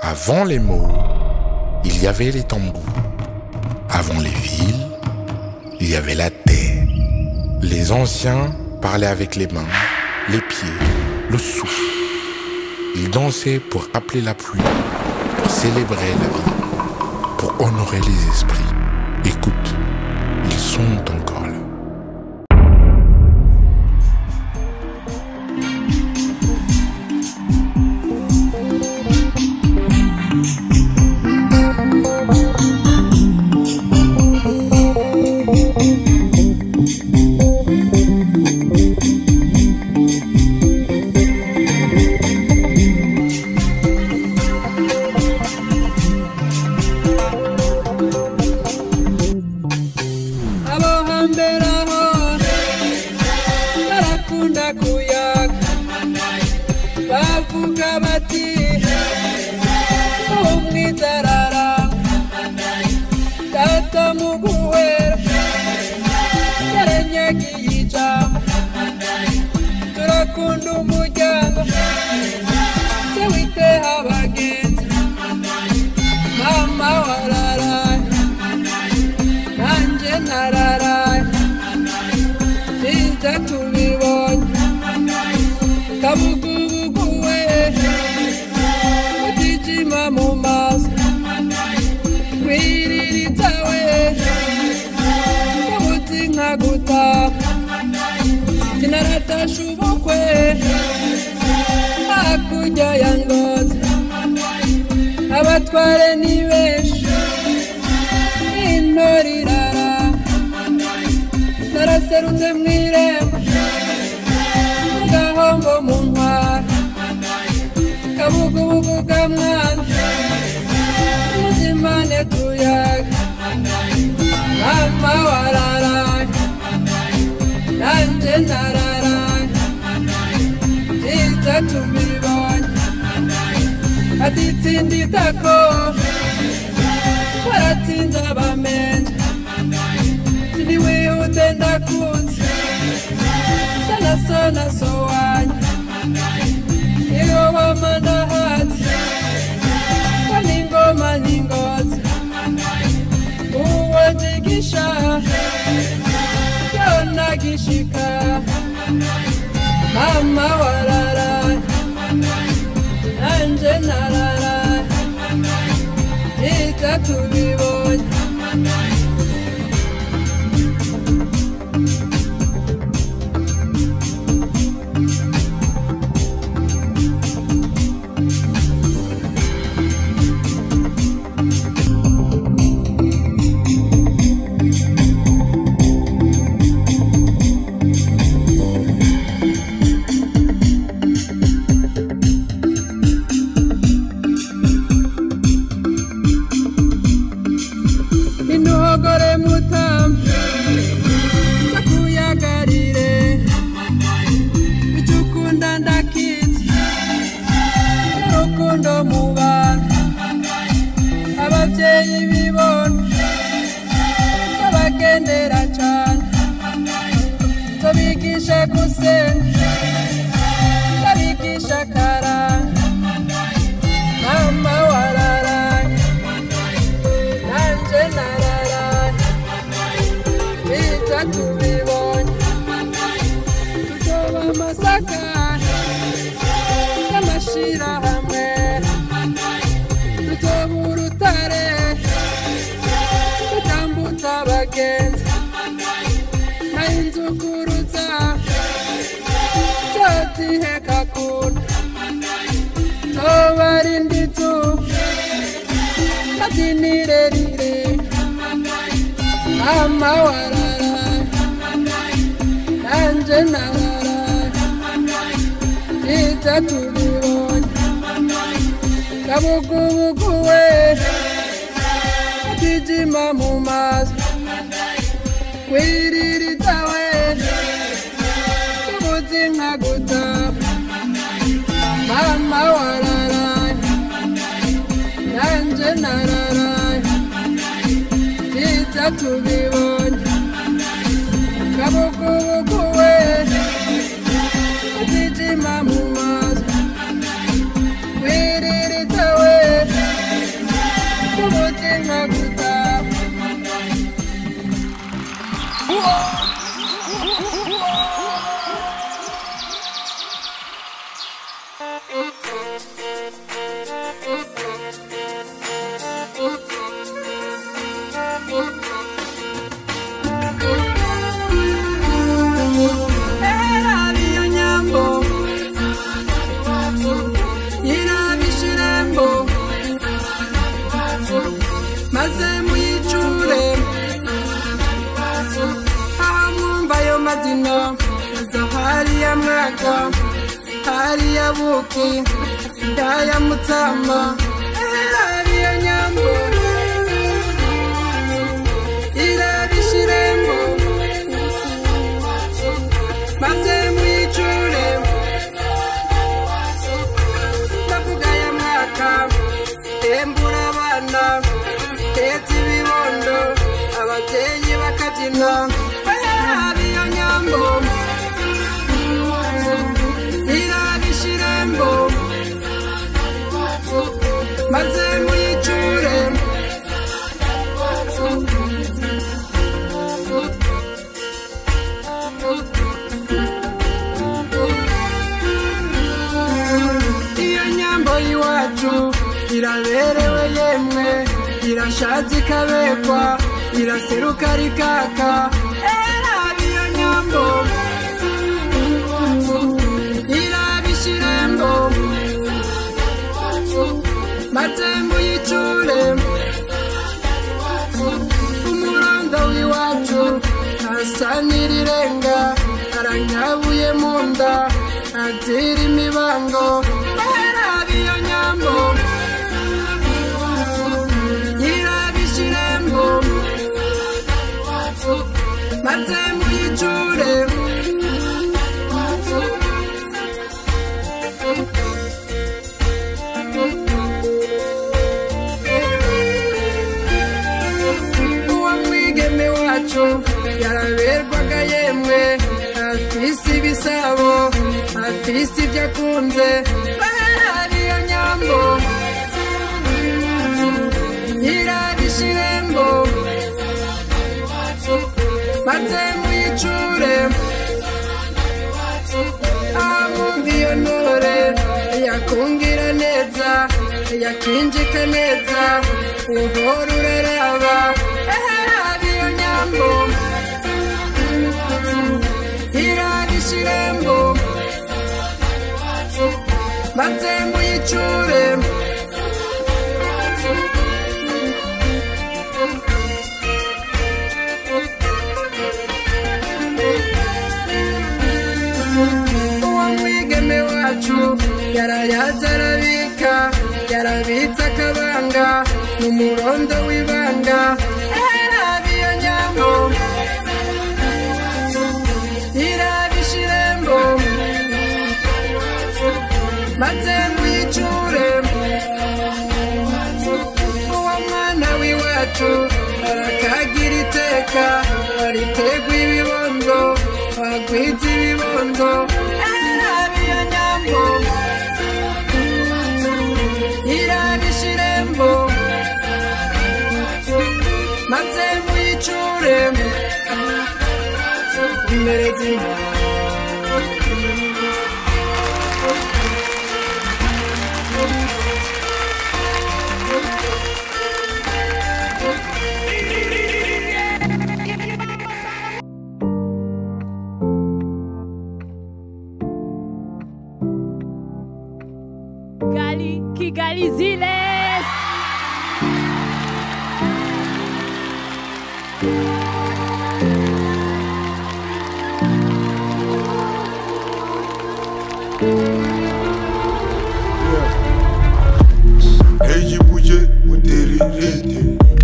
Avant les mots, il y avait les tambours. Avant les villes, il y avait la terre. Les anciens parlaient avec les mains, les pieds, le souffle. Ils dansaient pour appeler la pluie, pour célébrer la vie, pour honorer les esprits. Écoute, ils sont encore là. Bavuga bati umwitarara data muguhera yaranyagiye ijambo turakunda umuryango tewite abagenzi mama wararaye nanje nararaye biza tubibonye kabugu mu maso kwiririzawe ubuti nkaguta kinaratasha ubukwe hakurya ya Ngozi abatware ni benshi intore irara naraserutse mw'irembo gahombo mu ntwara kabugubugu kamwana muzimane tuyaga mama wararaye nanje nararaye biza tubibonye atitsinditako baratsinze abamenje siniwihute ndakunze sana sowanye iyo wamanda hati waningoma ningozi uwajigisha yona gishika mama wararaye nanje nararaye biza tubibonye Inuhogore mutambi takuyagarire icukunda ndakizi urukundo mu bantu abavyeyi bibona bagendera cane tobigisha gusenga babigisha karanga mama wararaye nanje nararaye biza tubibonye tuzoba amasaka y'amashirahamwe tuzoba urutare tutambutsa abagenzi nayinzukuruza zotiheka kuna tobarinda izuba ati nirerire mama wararaye nanje nararaye biza tubibonye kabugubugu we atijima mu maso kwiririzawe ubuti nkaguta mama wararaye nanje nararaye biza tubibonye kabugubugu we atijima mu maso kwiririzawe mwaka hariya buki ndaya mutama hariya nyambo irabishirembo maze muyicure ndavuga ya mwaka embura abana tetse ibibondo ababyeyi bakabyina hariya nyambo irabishirembo maze muyicure iyo nyambo iwacu iraberewe yemwe irashatse ikabekwa iraseruka rikaka iyo nyambo irabishirembo maze muyicure umurondo w'iwacu asa n'irirenga aranyabuye mu nda azira imibango iyo nyambo irabishirembo maze muyicure uwo mwigeme wacu yaraberwaga yemwe afise ibisabo afise ibyo akunze iyo nyambo irabishirembo maze muyicure abumva iyo ntore yakungira neza yakinjika neza uhora uraraba iyo nyambo irabishirembo maze muyicure uwo mwigeme wacu yarayaza arabika yarabitse akabanga n'umurondo w'ibanga iyo nyambo irabishirembo maze muyicure uwo mwana w'iwacu arakagira iteka aritegwa ibibondo agwiza ibibondo iyo nyambo irabishirembo maze muyicure imbere z'imana Kigali Ziles. Hey buye uderi rete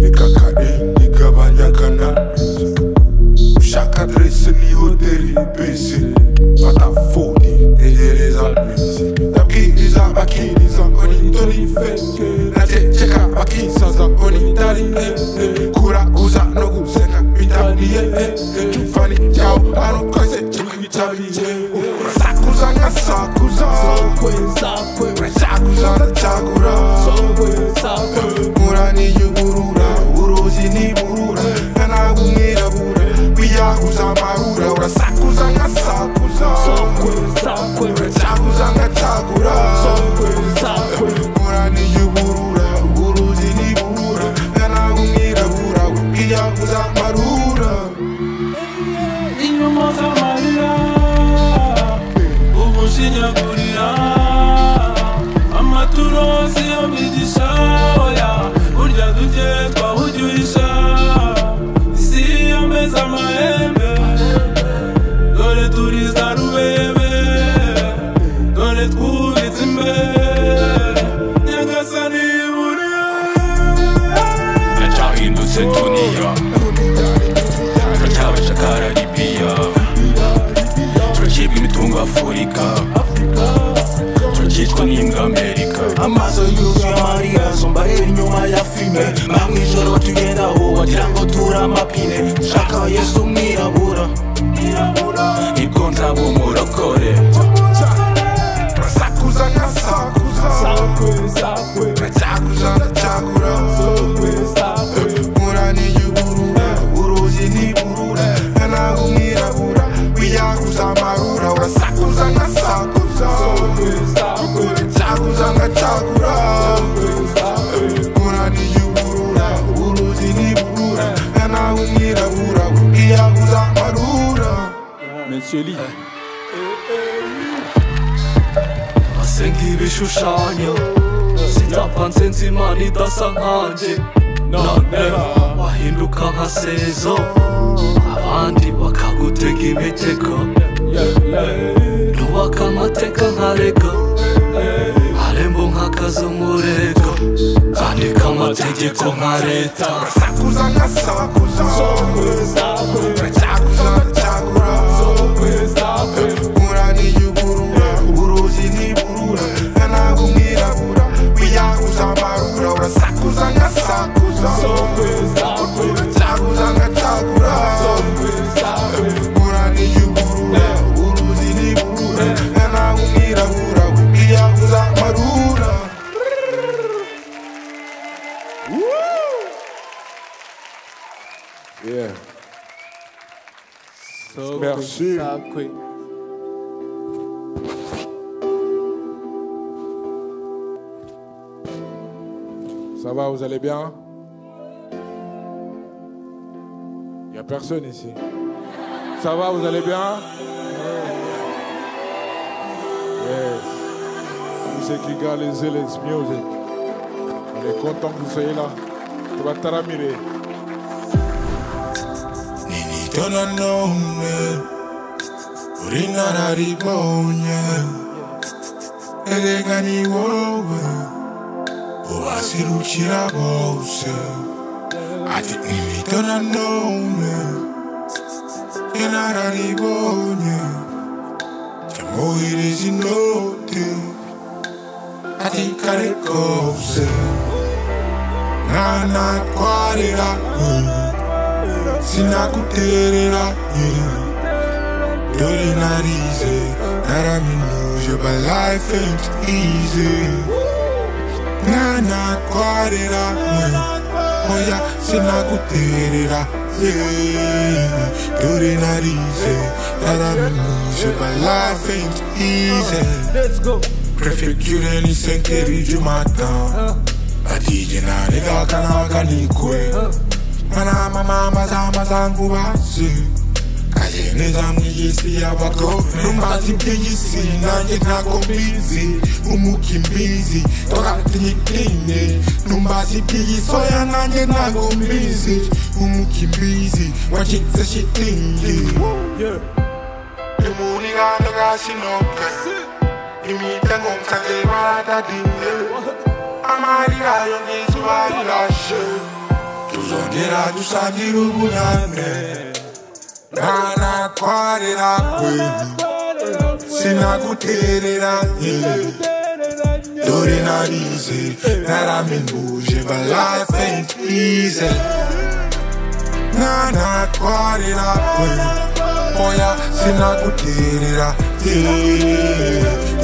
ekakare nigabanya kana ushaka adresse ni hoteli bese fata foni tegereza bese tabwiriza bakiriza oni tori feke natecheka bakisaza oni tari kura uza no guseka bitaniye tufani yao ano kose chikitabiye sakuza ngasakuza sakuza chakura murani yuburura uruzi ni burura kana gumwirabura biyahuza marura urasakuza ngasakuza chakuza ngachakura murani yuburura uruzi ni burura kana gumwirabura biyahuza marura inyuma z'amarira ubushinyagurira amaturosi y'amigisha se dunia turacyabacakara Libya turacibwa imitungo Afurika turacicwa n'imbwa Amerika amaso yuzuye amarira zombarera inyuma ya filime nta mwijoro tugendaho wagira ngo turi amapine dushaka Yesu mwirabura nibwo nzaba umurokore Sakuza nkasakuza Nacyakuza nacakura Murani y'uburura Uruzi n'iburura Nawe umwirabura Wiyakuza amarura Urasakuza nkasakuza Nacyakuza nacakura Murani y'uburura Uruzi n'iburura Nawe umwirabura Wiyakuza amarura Monsieur Lee Basenga ibishushanyo Sinapfanze nzi Imana idasa nkanjye none wahinduka nka Sezo abandi bakagutega imitego nubaka amateka nka Rego harembo nk'akazi umurego andika amategeko nka leta Sakuza nkasakuza Nacyakuza nacakura Murani y'uburura Uruzi n'iburura Nawe umwirabura Wiyakuza amarura Urasakuza nkasakuza Nacyakuza nacakura Murani y'uburura Uruzi n'iburura Nawe umwirabura Wiyakuza amarura Yeah. Merci. Ça va, vous allez bien? Il n'y a personne ici. Ça va, vous allez bien? Yes. Tous ceux qui gardent les Zealous Music. On est content que vous soyez là. Tu vas t'aramirer. Nini nome Urinara ribonye Erega ni wowe Ubasirukira bose Ati nini nome Urinara ribonye Jamuhiriza inote Ati kare kose Nana twarira Sinakuterera Dore narize Naraminuje but life ain't easy Nana twarira Oya sinakuterera Dore narize Naraminuje but life ain't easy Préfecture ni 5h du matin Batije na nigaka na wakanikwe Mana mama zangu basi Kajene zangu yisi ya wako Numbazi mpigisi Nanye nako mbizi Umukimbizi Toka tinyikine Numbazi mpigi soya nanye nako mbizi Umukimbizi Wachitse shitingi Imuni ganda gashi noke Imitengo msanze baradadine Amari rayo nizu barirashe Tuzongera dusangira ubunane Nana twarira kweli Sinakuterera Dore narize Naraminuje but life ain't easy Nana twarira kweli Oya sinakuterera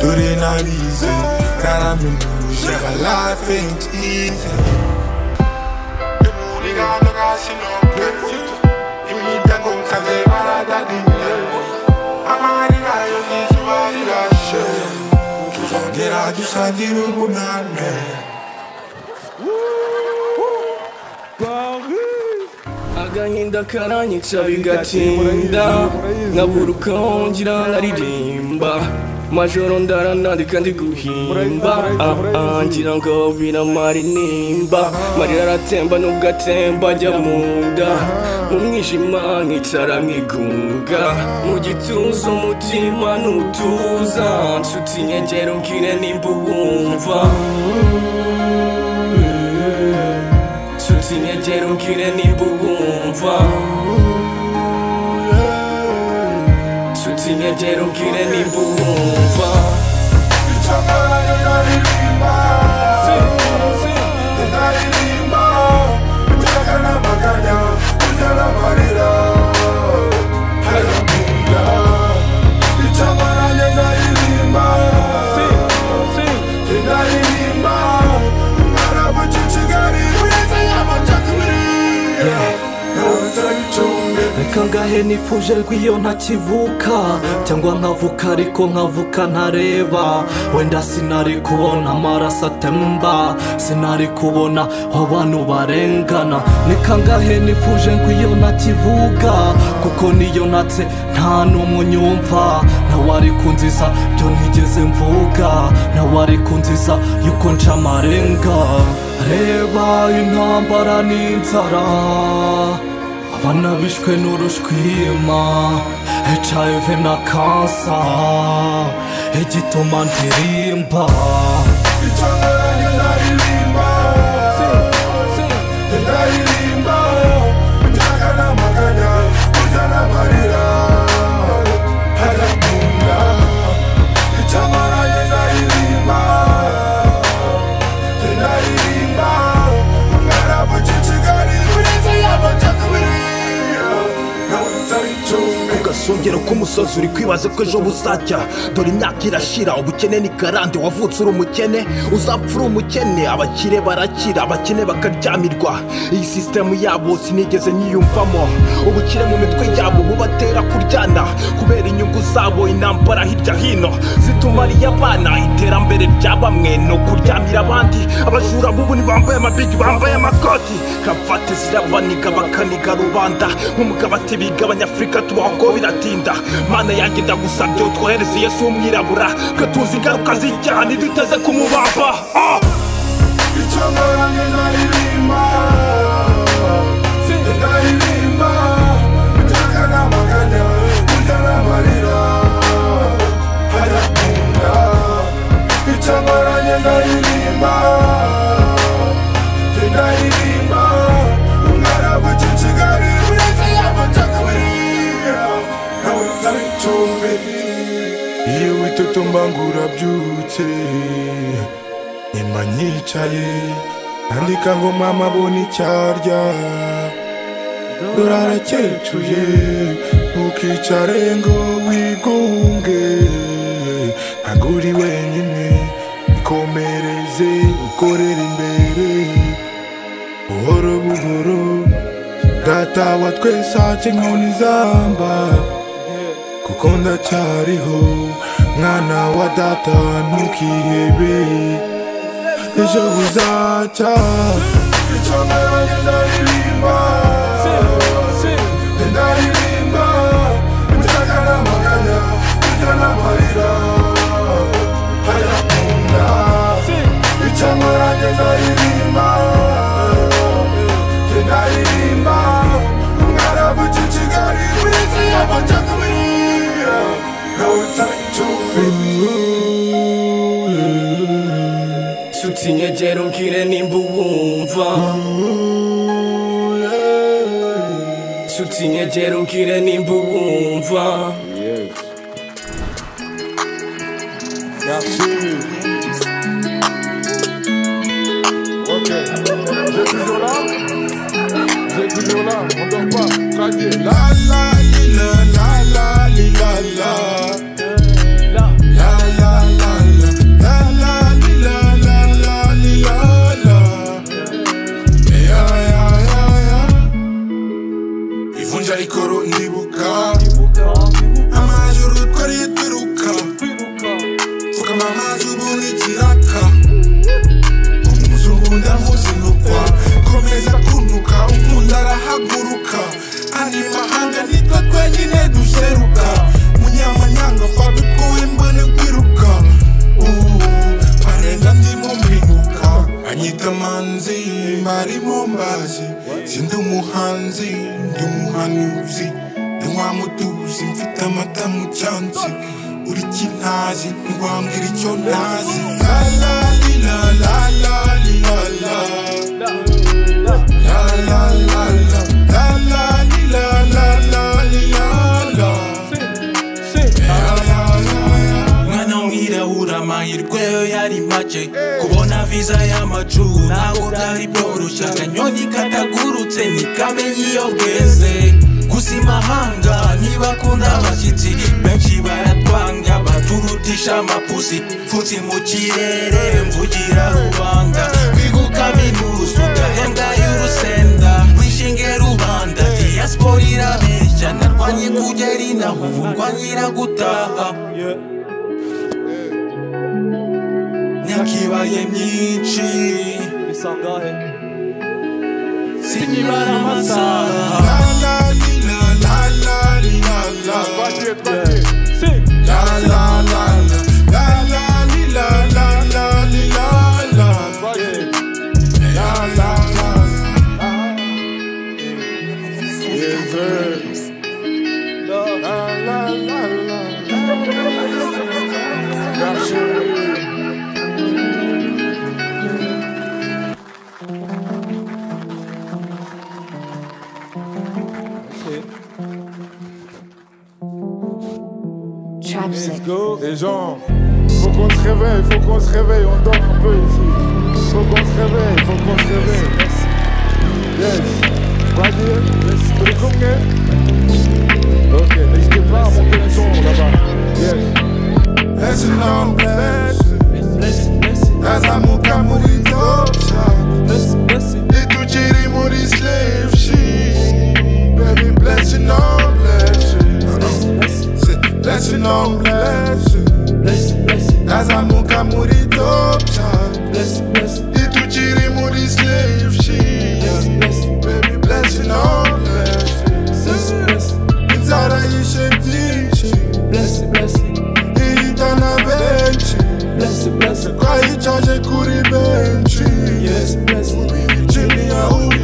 Dore narize Naraminuje but life ain't easy Agahinda karanyica bigatinda nkabura uko ngira naririmba majoro ndaranandika ndi guhimba ngira ngo biramara inimba marira aratemba nubwo atemba ajya mu nda mu mwijima nkicara nkigunga mu gituza umutima nutuza nshuti nyegera umbwire nimba uwumva nshuti nyegera Tutinyegera umbwire nimba uwumva Tutinyegera umbwire nimba uwumva Kangahe nifuje rw'iyo ntakivuka cyangwa nkavuka ariko nkavuka ntareba wenda sinari kubona amaraso atemba sinari kubona abantu barengana ni kangahe nifuje rw'iyo ntakivuga kuko niyo natse nta n'umwe unyumva ntawari kunziza byo ntigeze mvuga ntawari kunziza yuko nca amarenga reba intambara n'inzara abana bishwe n'urushwima HIV na kansa igituma ndirimba Songera ko umusozi uri kwibaza ko ejo buzacya dore imyaka irashira ubukene ni garante wavutse uri umukene uzapfa uri umukene abakire barakira abakene bakaryamirwa iyi system yabo sinigeze nyiyumvamo ubukire mu mitwe yabo bubatera kuryana kubera inyungu zabo intambara hirya hino zitumariye abana iterambere rya bamwe no kuryamira abandi abajura bubu ni bambaye amabigi bambaye amakoti kavate zirabaniga bakaniga rubanda nk'umugabo ati biga abanyafurika tubaho biratinda mana yanjye ndagusabye utwohereze Yesu w'umwirabura twe tuzi ingaruka z'icyaha ntiduteze kumubamba icyo ngorane naririmba ndaririmba bitaka n'amaganya burya n'amarira harakunda icyo ngorane naririmba ndaririmba umwana w'iki Kigali uretse y'amacakubiri iyo witotomba ngurabyutse nyuma nyicaye nandika ngo mama abona icyarya dore arakecuye ntukicare ngo wigunge ntabwo uri wenyine ikomereze ukorera imbere buhoro buhoro data wa twese aca inkoni zamba kuko ndacyariho mwana wa data ntukihebe ejo buzacya icyo ngorane ndaririmba ndaririmba bitaka n'amaganya burya n'amarira harakunda icyo ngorane ndaririmba ndaririmba umwana w'iki Kigali uretse y'amacakubiri Tutinyegera umbwire nimba uwumva Tutinyegera umbwire nimba uwumva Merci. Ok. Vous êtes toujours là? Vous êtes toujours là? On dort pas. Radier. La la li la la la li la la. La la la la. La la li la la la li la la. Ya ya ya ya. Ivunja ikoro ndibuka. Amajoro twari twiruka. Fuka mama zubuni kiraka. Umuzungu ndamuzinukwa. Komeza kunduka ukunda arahaguruka. Ani mahanga nitwa twenyine duseruka. Munyamanyanga faduko wembane kwiruka. Parenga ndimo mpinguka. Anyita manzi mbari mombazi. Sindi umuhanzi ndi umuhanuzi. Ndi wa mutuzi mfite amata mu cyansi. Uri kintazi ntiwambwira icyo ntazi. La la li la la la li la la. La la la. myiza y'amaju ntabwo byari byoroshye akanyoni katagurutse ntikamenye iyo bweze gusa imahanga ntibakunda abashyitsi benshi baratwanga baturutisha amapusi mfutsi mu kirere mvugira rubanda kwiga ukaminuza ugahembwa y'urusenda wishinge rubanda diaspora irabeshya narwanye kugera inaho ubu ndwanyira gutaha nyakibaye myinshi sinyibara amasaha Les gens, faut qu'on se réveille, on dort un peu ici. Faut qu'on se réveille. Yes. Quoi dire? Tu les connais? Ok, n'hésitez pas à monter le son là-bas. Yes. Blessing on blessing. As I move, I'm moving top shot. Little chitty, moody slave shit. Baby, blessing on blessing. Blessing on blessing. As I move, I'm moving top shot. Little chitty, moody slave shit. Baby, blessing on blessing. Inside I shape teaching. Eat on a bench. Kwa ichaje kuri benchi. Chini ya uli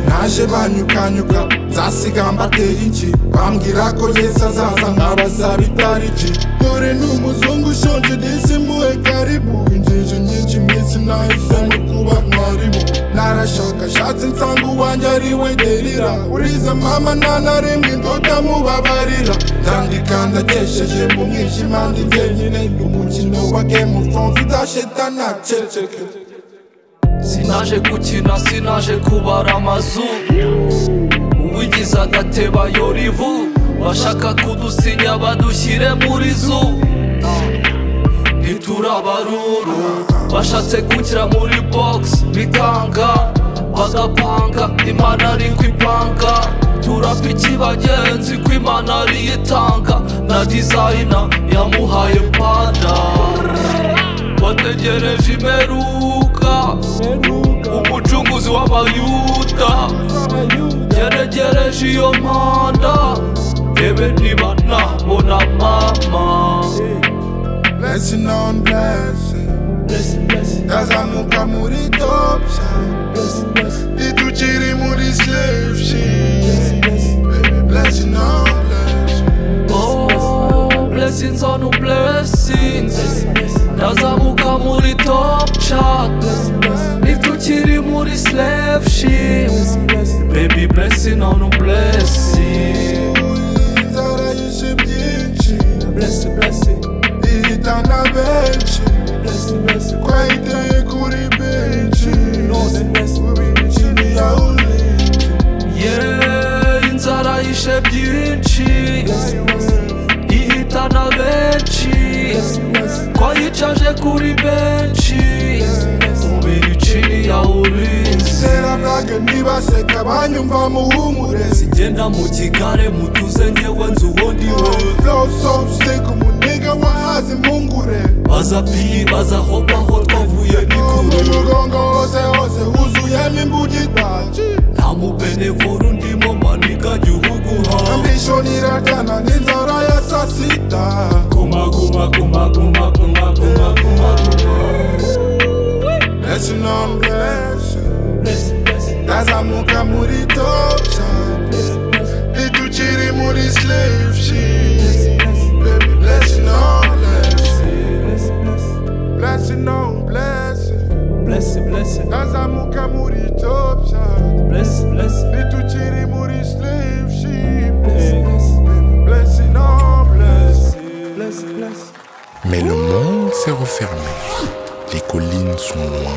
naje banyukanyuka nzasiga mbatera inki bambwira ko Yesu azaza nkabasaba itariki dore n'umuzungu ushonje disimuhe karibu injiji nyinshi mwisi nahisemo kuba mwarimu narashakashatse nsanga uwanjye ari we derira uriza mama nanarimwe ndota mubabarira ndandika ndakesheje mu mwijima ndi jyenyine n'umukino wa Game of Thrones udasheta naceceke sinaje gukina sinaje kubara amazu uwigize agateba yorivu bashaka kudusinya badushyire muri zu ntiturabaruru bashatse kunshyira muri box bikanga bagapanga imana ari kwipanga turapfa iki bagenzi ko imana ariyo itanga na dizayina yamuhaye pada bategereje imeruka umucunguzi w'abayuda yeregereje iyo mpanda rebe niba nabona mama Blessing on blessing ndazamuka muri top shot iduciri muri slave shit Baby blessing on blessing oh blessings on blessings ndazamuka muri top shot iduciri muri slave ship baby blessing on blessing inzara yishe byinshi Blessing ihitana benshi kwa iteye kuri benshi chini ya ulinzi yeah inzara yishe byinshi ihitana benshi kwa yicaje kuri benshi umubiri chini ya ulinzi sera blage nibaseka banyumva muhumure sigenda mu kigare mutuze ngewe nzi uwo ndiwe flow so sick umuniga wahazi mungure baza piyi baza hopaho twavuye nikure umugongo hose huzuyemo imbugitaji nta mubenevoro ndimo maniga gihugu ha ambition iratana n'inzara ya sasita guma blessing on blessing ndazamuka muri top shot iduciri muri slave shit baby blessing on blessing on blessing ndazamuka muri top shot iduciri muri slave shit baby blessing on blessing Mais le monde s'est refermé. Les collines sont loin.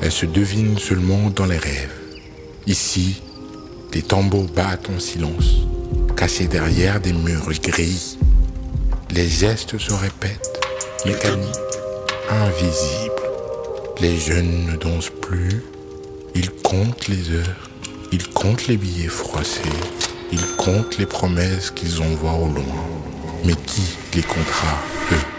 Elles se devinent seulement dans les rêves. Ici, les tambours battent en silence, cachés derrière des murs gris. Les gestes se répètent, mécaniques, invisibles. Les jeunes ne dansent plus. Ils comptent les heures. Ils comptent les billets froissés. Ils comptent les promesses qu'ils envoient au loin. Mais qui les comptera, eux?